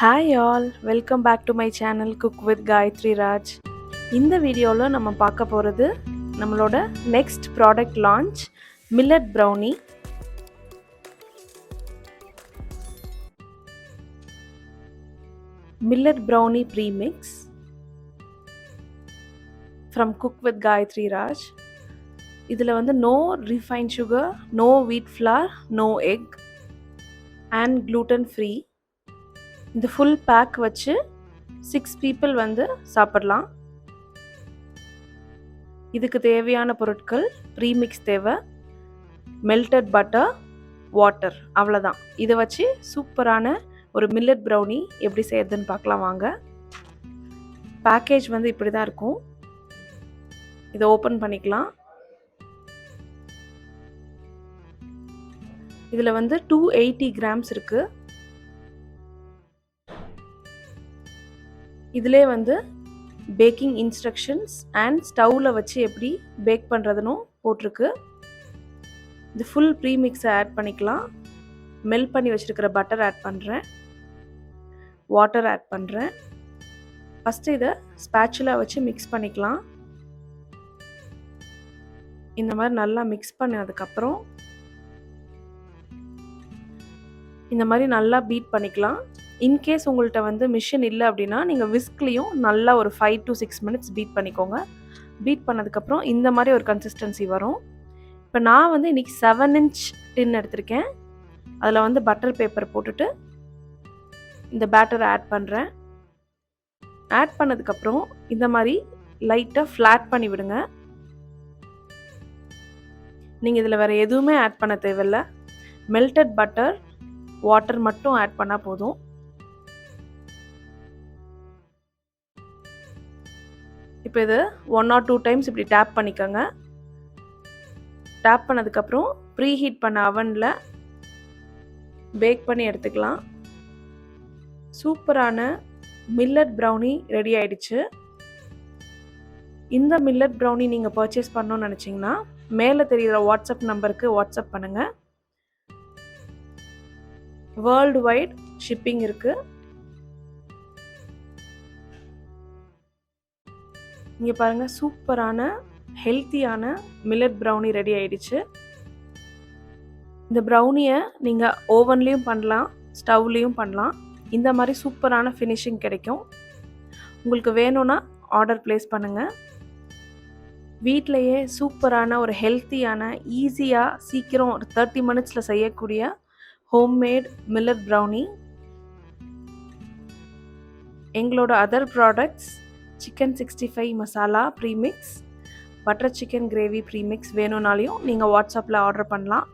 Hi all, welcome back to my channel Cook with Gayatri Raj. இந்த வீடியோல நம்ம பார்க்க போறது நம்மளோட next product launch millet brownie. Millet brownie premix from Cook with Gayatri Raj. இதுல வந்து no refined sugar, no wheat flour, no egg and gluten free. இந்த full pack வச்சு 6 people வந்து சாப்பிடலாம். இதுக்கு தேவையான பொருட்கள் ப்ரீமிக்ஸ் தேவை, மெல்டட் பட்டர், வாட்டர், அவ்வளோதான். இதை வச்சு சூப்பரான ஒரு மில்லட் ப்ரௌனி எப்படி செய்யறதுன்னு பார்க்கலாம் வாங்க. பேக்கேஜ் வந்து இப்படி தான் இருக்கும். இதை ஓப்பன் பண்ணிக்கலாம். இதில் வந்து 280 கிராம்ஸ் இருக்கு. இதிலே வந்து பேக்கிங் இன்ஸ்ட்ரக்ஷன்ஸ் அண்ட் ஸ்டவ்வில் வச்சு எப்படி பேக் பண்ணுறதுன்னு போட்டிருக்கு. இது ஃபுல் ப்ரீமிக்ஸை ஆட் பண்ணிக்கலாம். மெல்ட் பண்ணி வச்சுருக்கிற பட்டர் ஆட் பண்ணுறேன், வாட்டர் ஆட் பண்ணுறேன். ஃபஸ்ட்டு இதை ஸ்பேச்சுலா வச்சு மிக்ஸ் பண்ணிக்கலாம். இந்த மாதிரி நல்லா மிக்ஸ் பண்ணதுக்கப்புறம் இந்த மாதிரி நல்லா பீட் பண்ணிக்கலாம். இன்கேஸ் உங்கள்கிட்ட வந்து மிஷின் இல்லை அப்படின்னா நீங்கள் விஸ்க்லேயும் நல்லா ஒரு 5 to 6 minutes பீட் பண்ணிக்கோங்க. பீட் பண்ணதுக்கப்புறம் இந்த மாதிரி ஒரு கன்சிஸ்டன்சி வரும். இப்போ நான் வந்து இன்றைக்கி 7 inch டின் எடுத்திருக்கேன். அதில் வந்து பட்டர் பேப்பர் போட்டுட்டு இந்த பேட்டரை ஆட் பண்ணுறேன். ஆட் பண்ணதுக்கப்புறம் இந்த மாதிரி லைட்டாக ஃப்ளாட் பண்ணி விடுங்க. நீங்கள் இதில் வேறு எதுவுமே ஆட் பண்ண தேவையில்லை. மெல்டட் பட்டர், வாட்டர் மட்டும் ஆட் பண்ணால் போதும். இப்போ இது 1 or 2 times இப்படி டேப் பண்ணிக்கோங்க. டேப் பண்ணதுக்கப்புறம் ப்ரீ ஹீட் பண்ண அவனில் பேக் பண்ணி எடுத்துக்கலாம். சூப்பரான மில்லட் ப்ரௌனி ரெடி ஆயிடுச்சு. இந்த மில்லட் ப்ரௌனி நீங்கள் பர்ச்சேஸ் பண்ணணும்னு நினச்சிங்கன்னா மேலே தெரிகிற வாட்ஸ்அப் நம்பருக்கு வாட்ஸ்அப் பண்ணுங்கள். வேர்ல்டு வைட் ஷிப்பிங் இருக்குது. இங்கே பாருங்கள், சூப்பரான ஹெல்த்தியான மில்லட் ப்ரௌனி ரெடி ஆயிடுச்சு. இந்த ப்ரௌனியை நீங்கள் ஓவன்லேயும் பண்ணலாம், ஸ்டவ்லேயும் பண்ணலாம். இந்த மாதிரி சூப்பரான ஃபினிஷிங் கிடைக்கும். உங்களுக்கு வேணும்னா ஆர்டர் ப்ளேஸ் பண்ணுங்கள். வீட்டிலையே சூப்பரான ஒரு ஹெல்த்தியான, ஈஸியாக, சீக்கிரம் ஒரு 30 minutesல செய்யக்கூடிய ஹோம்மேட் மில்லட் ப்ரௌனி. எங்களோட other products chicken 65 masala premix, butter chicken gravy premix வேணும்னாலையும் நீங்கள் வாட்ஸ்அப்பில் ஆர்டர் பண்ணலாம்.